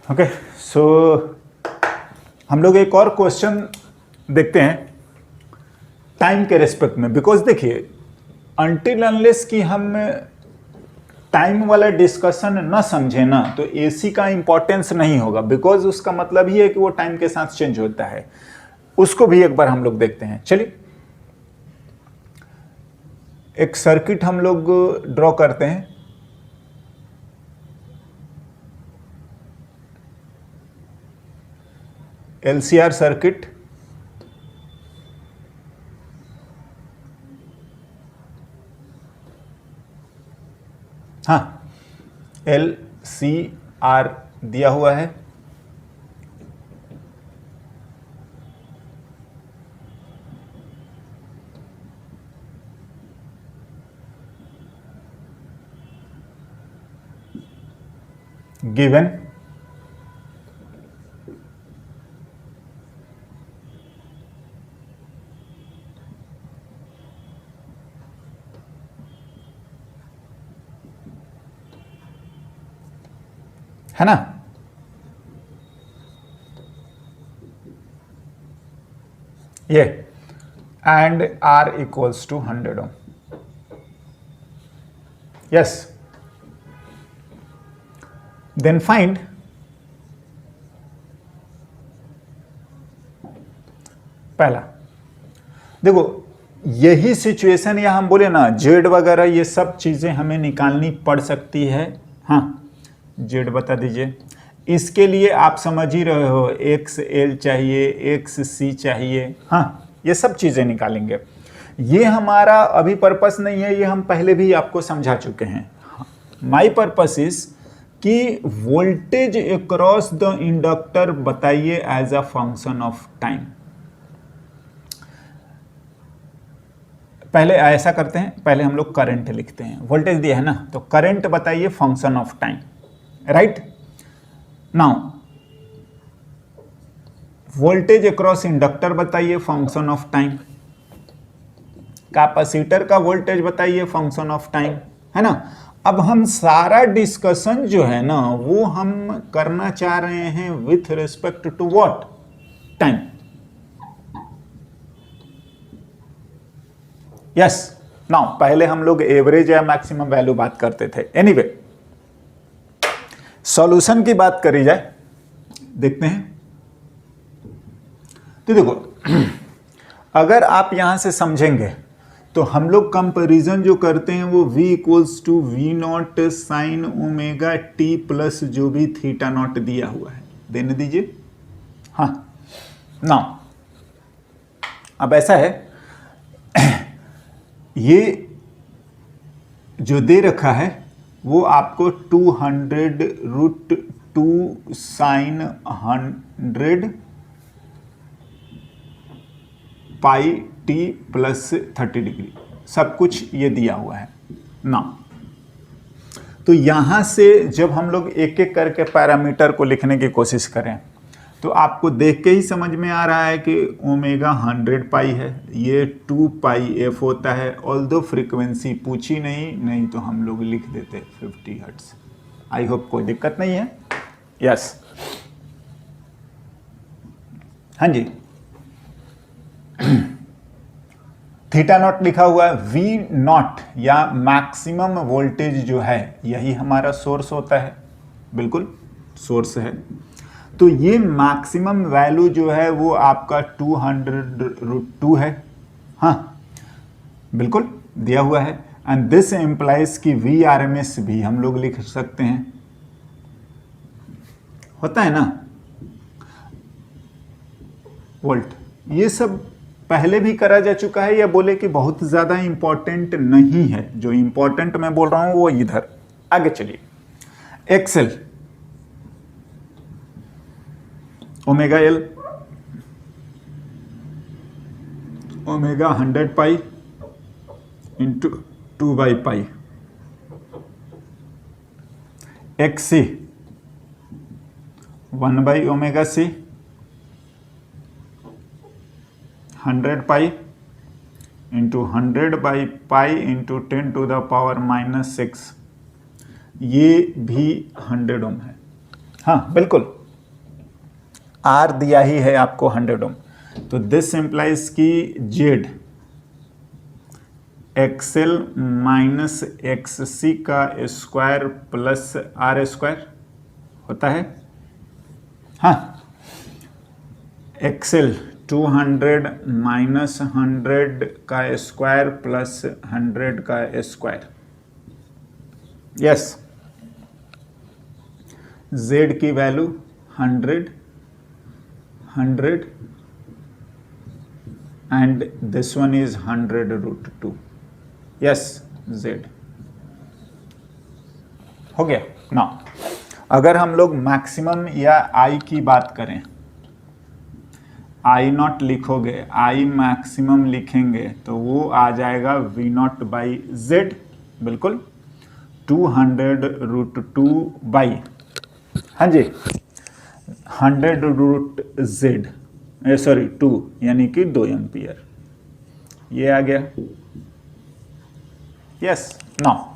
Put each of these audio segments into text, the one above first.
Okay, सो हम लोग एक और क्वेश्चन देखते हैं टाइम के रेस्पेक्ट में। बिकॉज देखिए, अनटिल अनलेस कि हम टाइम वाला डिस्कशन न समझे ना, तो एसी का इंपॉर्टेंस नहीं होगा। बिकॉज उसका मतलब ही है कि वो टाइम के साथ चेंज होता है। उसको भी एक बार हम लोग देखते हैं। चलिए, एक सर्किट हम लोग ड्रॉ करते हैं। एलसीआर सर्किट, हाँ, LCR दिया हुआ है। गिवन है ना। ये and R equals to 100 ohm. Yes, then find पहला। देखो, यही सिचुएशन या हम बोले ना जेड वगैरह, ये सब चीजें हमें निकालनी पड़ सकती है। हाँ, जेड बता दीजिए। इसके लिए आप समझ ही रहे हो, एक्स एल चाहिए, एक्स सी चाहिए। हाँ, ये सब चीजें निकालेंगे। ये हमारा अभी पर्पस नहीं है, ये हम पहले भी आपको समझा चुके हैं। माई पर्पस इज कि वोल्टेज अक्रॉस द इंडक्टर बताइए as a function of time. पहले ऐसा करते हैं, पहले हम लोग करंट लिखते हैं। वोल्टेज दिया है ना, तो करंट बताइए function of time, right. Now voltage across inductor बताइए फंक्शन ऑफ टाइम। कैपेसिटर का वोल्टेज बताइए फंक्शन ऑफ टाइम, है ना। अब हम सारा डिस्कशन जो है ना, वो हम करना चाह रहे हैं with respect to what, time. Yes, now पहले हम लोग एवरेज या मैक्सिमम वैल्यू बात करते थे। एनीवे, सॉल्यूशन की बात करी जाए, देखते हैं। तो देखो, अगर आप यहां से समझेंगे तो हम लोग कंपैरिजन जो करते हैं वो V equals to V not sine omega t plus जो भी थीटा नॉट दिया हुआ है, देने दीजिए। हाँ, नाउ अब ऐसा है, ये जो दे रखा है वो आपको 200√2 sign 100 pi T plus 30 degree, सब कुछ ये दिया हुआ है ना। तो यहां से जब हम लोग एक एक करके पैरामीटर को लिखने की कोशिश करें, तो आपको देख के ही समझ में आ रहा है कि ओमेगा 100 पाई है, ये 2 पाई एफ होता है। ऑल्दो फ्रीक्वेंसी पूछी नहीं तो हम लोग लिख देते 50 हर्ट्ज। आई होप कोई दिक्कत नहीं है। यस, हाँ जी। थीटा नॉट लिखा हुआ है। वी नॉट या मैक्सिमम वोल्टेज जो है, यही हमारा सोर्स होता है। बिल्कुल सोर्स है। तो ये मैक्सिमम वैल्यू जो है वो आपका 200√2 है। हाँ, बिल्कुल दिया हुआ है। एंड दिस एम्प्लाइज की VRMS भी हम लोग लिख सकते हैं, होता है ना, वोल्ट। ये सब पहले भी करा जा चुका है, या बोले कि बहुत ज्यादा इंपॉर्टेंट नहीं है। जो इंपॉर्टेंट मैं बोल रहा हूं वो इधर। आगे चलिए, XL omega L, omega 100 pi into 2/पाई, XC 1/ओमेगा C 100 पाई इंटू 100/पाई इंटू 10⁻⁻⁶, ये भी 100 ओम है। हाँ बिल्कुल, आर दिया ही है आपको 100 ओम, तो दिस इम्प्लाइज की जेड एक्सएल माइनस एक्ससी का स्क्वायर प्लस आर स्क्वायर होता है। हाँ, एक्सएल 200 माइनस 100 का स्क्वायर प्लस 100 का स्क्वायर। यस, जेड की value 100 100 and this one is 100√2। Yes, Z हो गया ना। अगर हम लोग मैक्सिमम या आई की बात करें, आई नॉट लिखोगे, आई मैक्सिमम लिखेंगे तो वो आ जाएगा वी नॉट बाई जेड, बिल्कुल 200√2 बाई, हाँ जी 100√z, सॉरी 2 यानी कि 2 एम्पियर, ये आ गया। यस, नाउ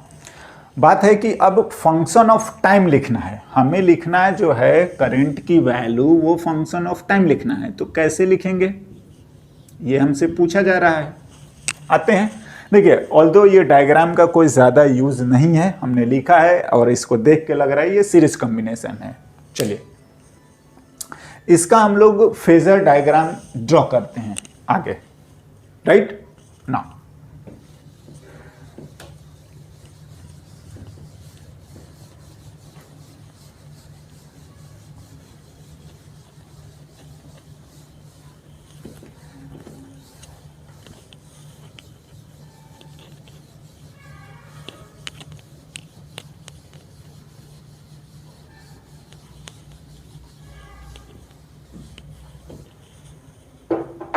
बात है कि अब फंक्शन ऑफ टाइम लिखना है, हमें लिखना है जो है करंट की वैल्यू, वो फंक्शन ऑफ टाइम लिखना है। तो कैसे लिखेंगे ये हमसे पूछा जा रहा है। आते हैं, देखिए ऑल्दो ये डायग्राम का कोई ज़्यादा यूज नहीं है, हमने लिखा है और इसको देख के लग रहा है ये सीरीज कॉम्बिनेशन है। चलिए इसका हम लोग फेजर डायग्राम ड्रॉ करते हैं आगे, राइट ना।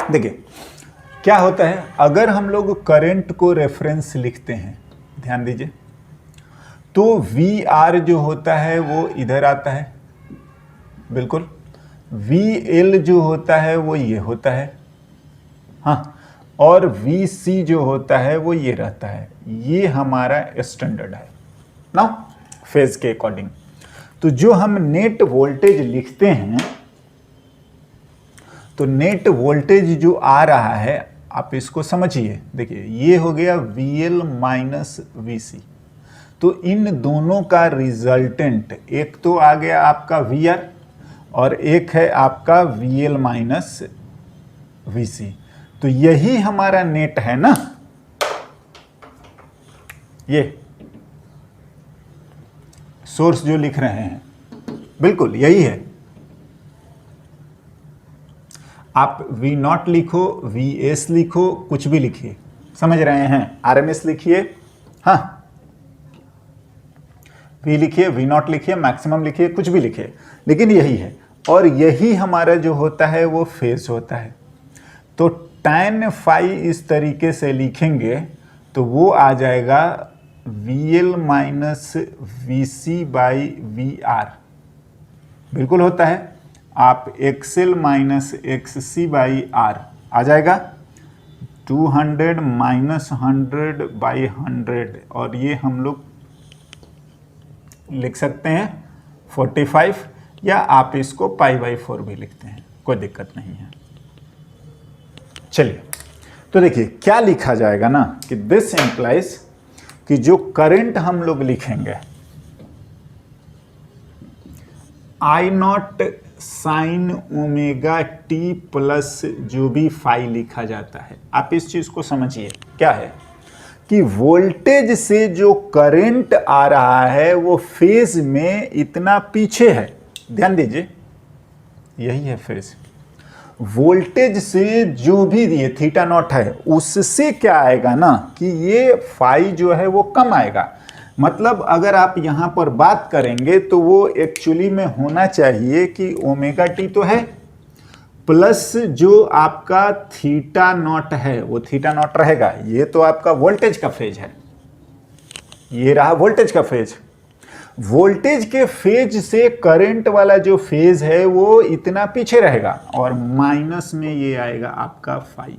देखिए क्या होता है, अगर हम लोग करंट को रेफरेंस लिखते हैं, ध्यान दीजिए, तो वी आर जो होता है वो इधर आता है, बिल्कुल वी एल जो होता है वो ये होता है, हाँ, और वी सी जो होता है वो ये रहता है। ये हमारा स्टैंडर्ड है ना फेज के अकॉर्डिंग। तो जो हम नेट वोल्टेज लिखते हैं, तो नेट वोल्टेज जो आ रहा है आप इसको समझिए, देखिए ये हो गया VL माइनस VC, तो इन दोनों का रिजल्टेंट एक तो आ गया आपका VR और एक है आपका VL माइनस VC, तो यही हमारा नेट है ना, ये सोर्स जो लिख रहे हैं बिल्कुल यही है। आप V नॉट लिखो, VS लिखो, कुछ भी लिखिए, समझ रहे हैं, RMS लिखिए, हाँ V लिखिए, V नॉट लिखिए, मैक्सिमम लिखिए, कुछ भी लिखिए, लेकिन यही है। और यही हमारा जो होता है वो फेज होता है। तो tan फाई इस तरीके से लिखेंगे तो वो आ जाएगा VL minus VC by VR, बिल्कुल होता है। आप XL minus XC by R आ जाएगा 200 माइनस 100 बाई 100, और ये हम लोग लिख सकते हैं 45, या आप इसको π/4 भी लिखते हैं, कोई दिक्कत नहीं है। चलिए तो देखिए क्या लिखा जाएगा ना कि दिस इम्प्लाइज कि जो करंट हम लोग लिखेंगे I not sine omega t plus जो भी फाई लिखा जाता है, आप इस चीज को समझिए। क्या है कि वोल्टेज से जो करंट आ रहा है वो फेज में इतना पीछे है, ध्यान दीजिए, यही है फेज। वोल्टेज से जो भी ये थीटा नॉट है उससे क्या आएगा ना कि ये फाई जो है वो कम आएगा। मतलब अगर आप यहां पर बात करेंगे तो वो एक्चुअली में होना चाहिए कि ओमेगा टी तो है प्लस जो आपका थीटा नॉट है वो थीटा नॉट रहेगा। ये तो आपका वोल्टेज का फेज है, ये रहा वोल्टेज का फेज। वोल्टेज के फेज से करंट वाला जो फेज है वो इतना पीछे रहेगा और माइनस में ये आएगा आपका फाई,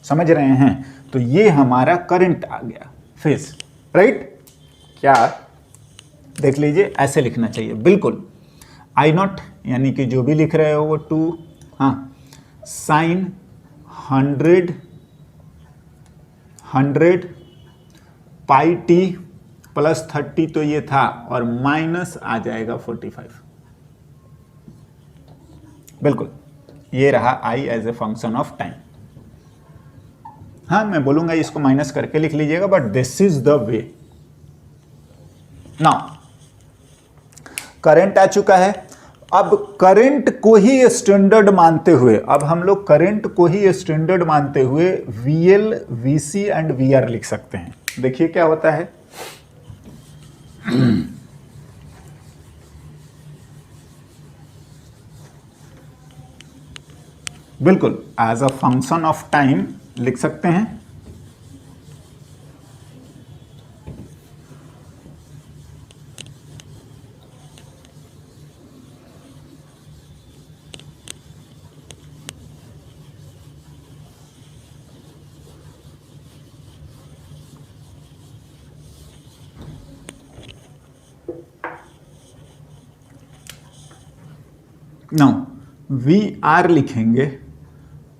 समझ रहे हैं। तो ये हमारा करंट आ गया फेज, राइट। क्या देख लीजिए, ऐसे लिखना चाहिए बिल्कुल। आई नॉट यानी कि जो भी लिख रहे हो वो 2, हाँ, साइन 100 पाई टी प्लस 30 तो ये था, और माइनस आ जाएगा 45। बिल्कुल, ये रहा I as a function of time. हाँ, मैं बोलूंगा इसको माइनस करके लिख लीजिएगा, but this is the way. Now current आ चुका है। अब करंट को ही स्टैंडर्ड मानते हुए, अब हम लोग करंट को ही स्टैंडर्ड मानते हुए VL, VC एंड VR लिख सकते हैं। देखिए क्या होता है। बिल्कुल as a function of time लिख सकते हैं। नाउ VR लिखेंगे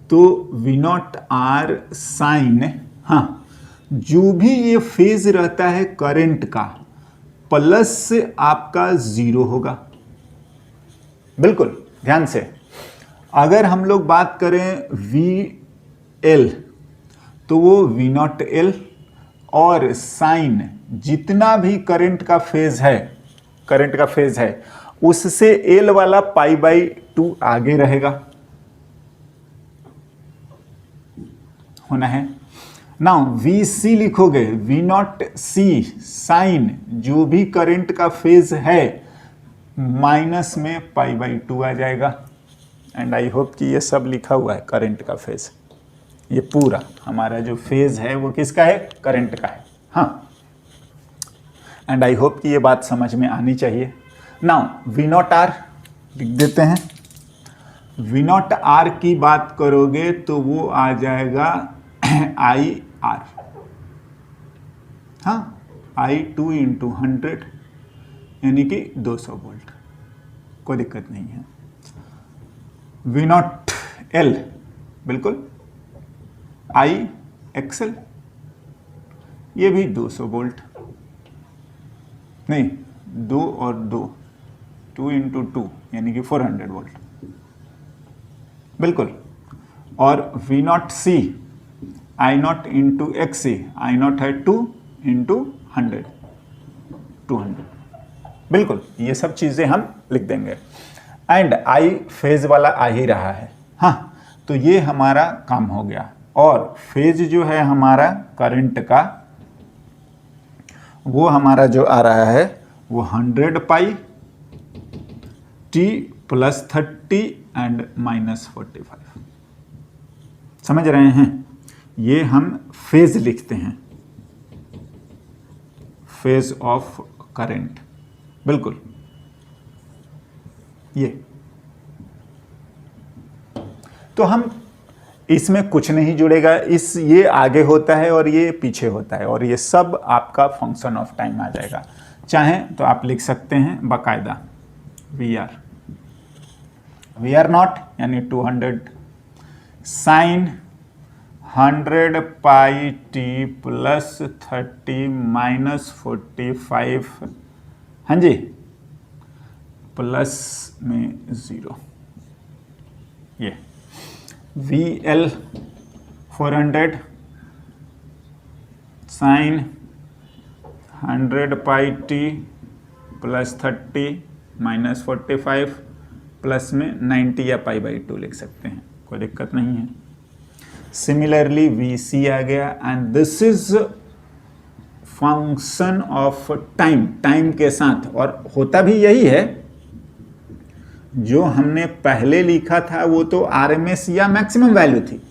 तो V0R साइन, हाँ, जो भी ये फेज रहता है करंट का प्लस से आपका 0 होगा। बिल्कुल ध्यान से, अगर हम लोग बात करें VL तो वो V0L, और साइन जितना भी करंट का फेज है उससे L वाला π/2 आगे रहेगा, होना है। नाउ VC लिखोगे, V0C साइन जो भी करंट का फेज है माइनस में π/2 आ जाएगा। एंड आई होप कि ये सब लिखा हुआ है करंट का फेज। ये पूरा हमारा जो फेज है वो किसका है? करंट का है। हाँ, एंड आई होप कि ये बात समझ में आनी चाहिए। नाउ V0R लिख देते हैं। V0R की बात करोगे तो वो आ जाएगा IR, हाँ, I2 × 100 यानी कि 200 वोल्ट, कोई दिक्कत नहीं है। V0L बिल्कुल IXL, ये भी 200 वोल्ट, नहीं 2 और 2 × 2 यानी कि 400 वोल्ट, बिल्कुल। और V0C I0 × XC, I0 है 2 × 100, 200, बिल्कुल। ये सब चीज़ें हम लिख देंगे। एंड I फेज वाला आ ही रहा है, हाँ, तो ये हमारा काम हो गया। और फेज जो है हमारा करंट का, वो हमारा जो आ रहा है वो 100 पाई t प्लस 30 एंड माइनस 45। समझ रहे हैं? ये हम फेज लिखते हैं, फेज ऑफ करंट, बिल्कुल। ये तो हम इसमें कुछ नहीं जुड़ेगा, ये आगे होता है और ये पीछे होता है, और ये सब आपका फंक्शन ऑफ टाइम आ जाएगा। चाहें तो आप लिख सकते हैं बाकायदा VR0 यानी 200 साइन 100 पाई t प्लस 30 माइनस 45, हाँ जी, प्लस में 0। ये VL 400 साइन 100 पाई t प्लस 30 माइनस 45 प्लस में 90 या π/2 लिख सकते हैं, कोई दिक्कत नहीं है। सिमिलरली VC आ गया, and this is function of time के साथ, और होता भी यही है। जो हमने पहले लिखा था वो तो RMS या मैक्सिमम वैल्यू थी,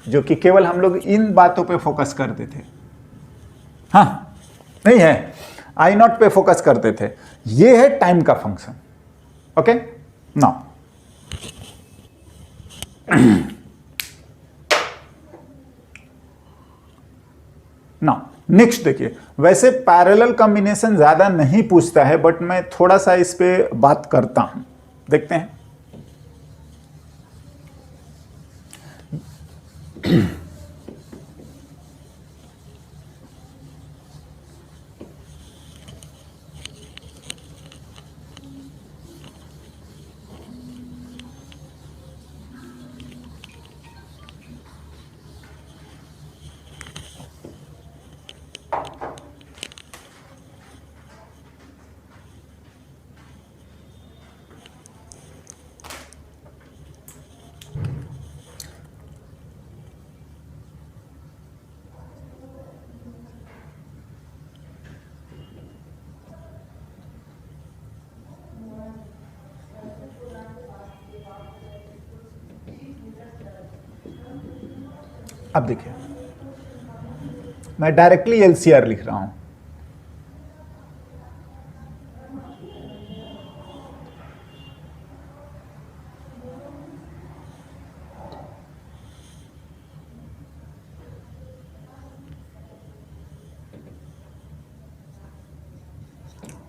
जो कि केवल हम लोग इन बातों पे फोकस करते थे, हाँ, नहीं है, I0 पे फोकस करते थे। ये है टाइम का फंक्शन। ओके, नाउ नेक्स्ट देखिए, वैसे पैरेलल कॉम्बिनेशन ज्यादा नहीं पूछता है, बट मैं थोड़ा सा इस पे बात करता हूं, देखते हैं। अब देखिए, मैं डायरेक्टली एलसीआर लिख रहा हूं।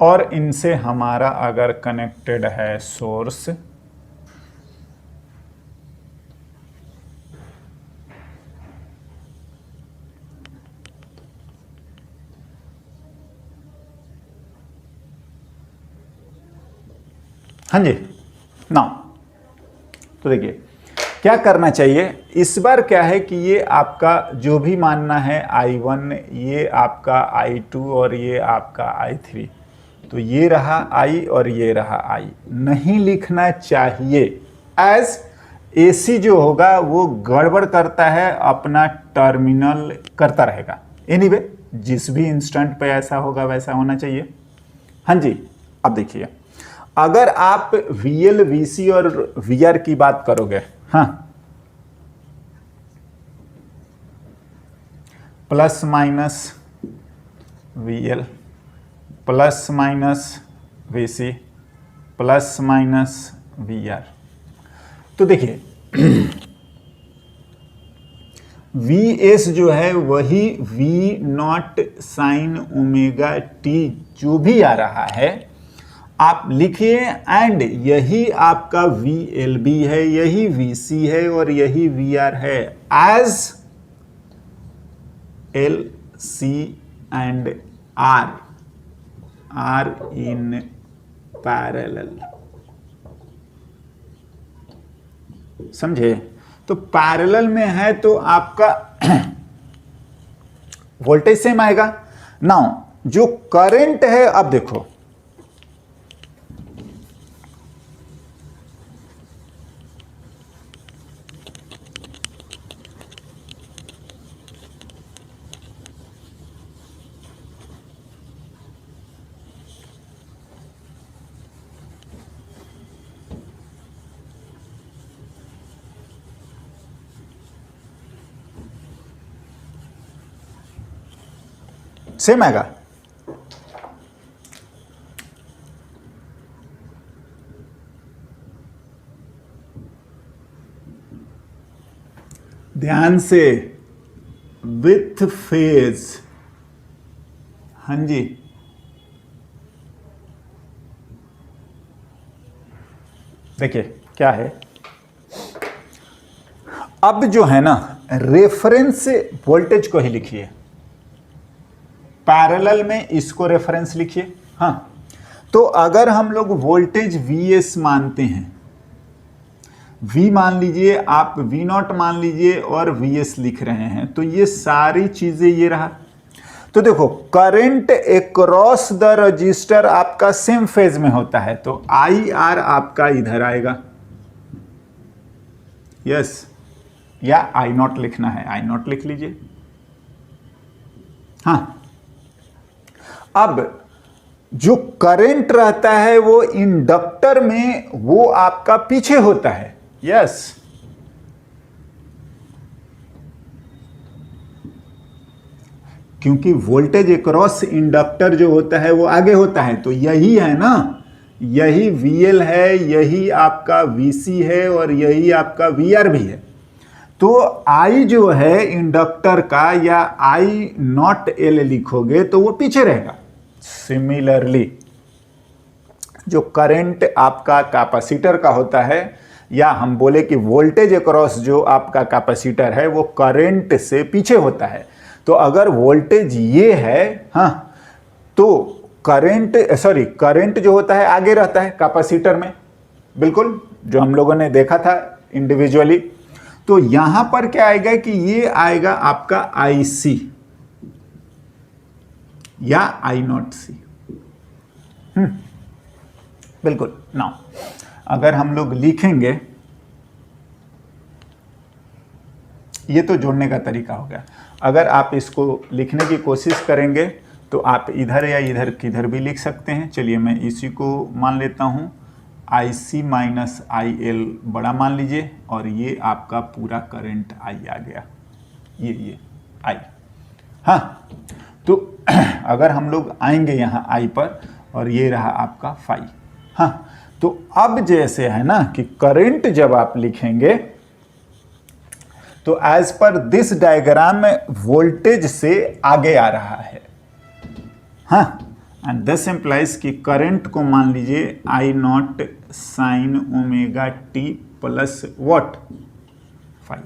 और इनसे हमारा अगर कनेक्टेड है सोर्स, हाँ जी ना, तो देखिए क्या करना चाहिए इस बार, क्या है कि ये आपका जो भी मानना है I1, ये आपका I2 और ये आपका I3, तो ये रहा I और ये रहा I, नहीं लिखना चाहिए। एज AC जो होगा वो गड़बड़ करता है, अपना टर्मिनल करता रहेगा। एनीवे जिस भी इंस्टेंट पे ऐसा होगा वैसा होना चाहिए। हाँ जी, अब देखिए, अगर आप VL, VC और VR की बात करोगे, हाँ, plus minus VL plus minus VC plus minus VR, तो देखिए VS जो है वही V0 साइन ओमेगा t जो भी आ रहा है आप लिखिए, एंड यही आपका VLB है, यही VC है और यही VR है, as L, C and R are in parallel. समझे? तो पैरेलल में है तो आपका वोल्टेज सेम आएगा। नाउ जो करंट है, अब देखो सेम आएगा। ध्यान से, विथ फेज, हाँ जी, देखिए क्या है, अब जो है ना रेफरेंस वोल्टेज को ही लिखिए, पैरेलल में इसको रेफरेंस लिखिए। हाँ, तो अगर हम लोग वोल्टेज Vs मानते हैं, V मान लीजिए, आप V0 मान लीजिए और Vs लिख रहे हैं, तो ये सारी चीजें ये रहा। तो देखो करंट अक्रॉस द रजिस्टर आपका सेम फेज में होता है, तो IR आपका इधर आएगा, यस, या I0 लिखना है, I0 लिख लीजिए। हाँ, अब जो करंट रहता है वो इंडक्टर में वो आपका पीछे होता है, यस, क्योंकि वोल्टेज अक्रॉस इंडक्टर जो होता है वो आगे होता है, तो यही है ना, यही VL है, यही आपका VC है और यही आपका VR भी है। तो आई जो है इंडक्टर का, या आई नॉट एल लिखोगे तो वो पीछे रहेगा। सिमिलरली जो करंट आपका कैपेसिटर का होता है, या हम बोले कि वोल्टेज अक्रॉस जो आपका कैपेसिटर है वो करंट से पीछे होता है। तो अगर वोल्टेज ये है, हाँ, तो करंट जो होता है आगे रहता है कैपेसिटर में, बिल्कुल जो हम लोगों ने देखा था इंडिविजुअली। तो यहां पर क्या आएगा कि ये आएगा आपका IC या I0C। बिल्कुल। नाउ अगर हम लोग लिखेंगे, ये तो जोड़ने का तरीका हो गया। अगर आप इसको लिखने की कोशिश करेंगे तो आप इधर या इधर किधर भी लिख सकते हैं। चलिए मैं इसी को मान लेता हूं, IC माइनस IL बड़ा मान लीजिए, और ये आपका पूरा करंट I आ गया, ये I। हाँ, तो अगर हम लोग आएंगे यहाँ I पर, और ये रहा आपका फाई। हाँ, तो अब जैसे है ना कि करंट जब आप लिखेंगे तो एज पर दिस डायग्राम में वोल्टेज से आगे आ रहा है। हाँ, एंड दिस इंप्लाइज कि करंट को मान लीजिए I0 sine omega t plus what, phi,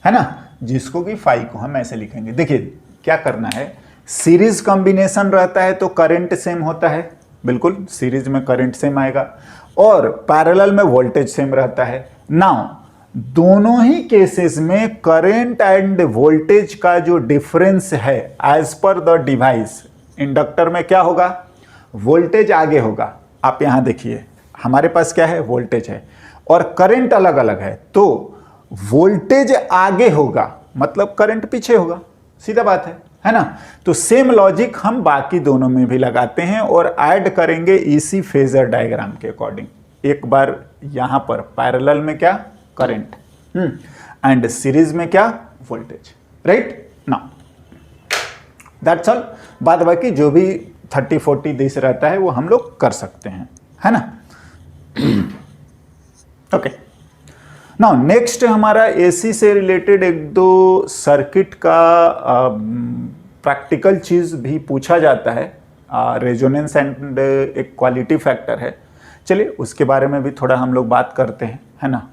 है ना, जिसको कि फाई को हम ऐसे लिखेंगे। देखिए क्या करना है, सीरीज कॉम्बिनेशन रहता है तो करंट सेम होता है, बिल्कुल सीरीज में करंट सेम आएगा, और पैरेलल में वोल्टेज सेम रहता है। नाउ दोनों ही केसेस में करंट एंड वोल्टेज का जो डिफरेंस है as per the device, inductor में क्या होगा, वोल्टेज आगे होगा। आप यहां देखिए हमारे पास क्या है, वोल्टेज है और करंट अलग अलग है, तो वोल्टेज आगे होगा मतलब करंट पीछे होगा, सीधा बात है ना। तो सेम लॉजिक हम बाकी दोनों में भी लगाते हैं और ऐड करेंगे इसी फेजर डायग्राम के अकॉर्डिंग। एक बार यहां पर पैरेलल में क्या, करंट, एंड सीरीज में क्या, voltage, right. Now that's all. बाद बाकी जो भी 30-40 दिस रहता है वो हम लोग कर सकते हैं, है ना। ओके, नाउ नेक्स्ट हमारा एसी से रिलेटेड एक दो सर्किट का प्रैक्टिकल चीज भी पूछा जाता है, रेजोनेंस एंड एक क्वालिटी फैक्टर है। चलिए उसके बारे में भी थोड़ा हम लोग बात करते हैं, है ना।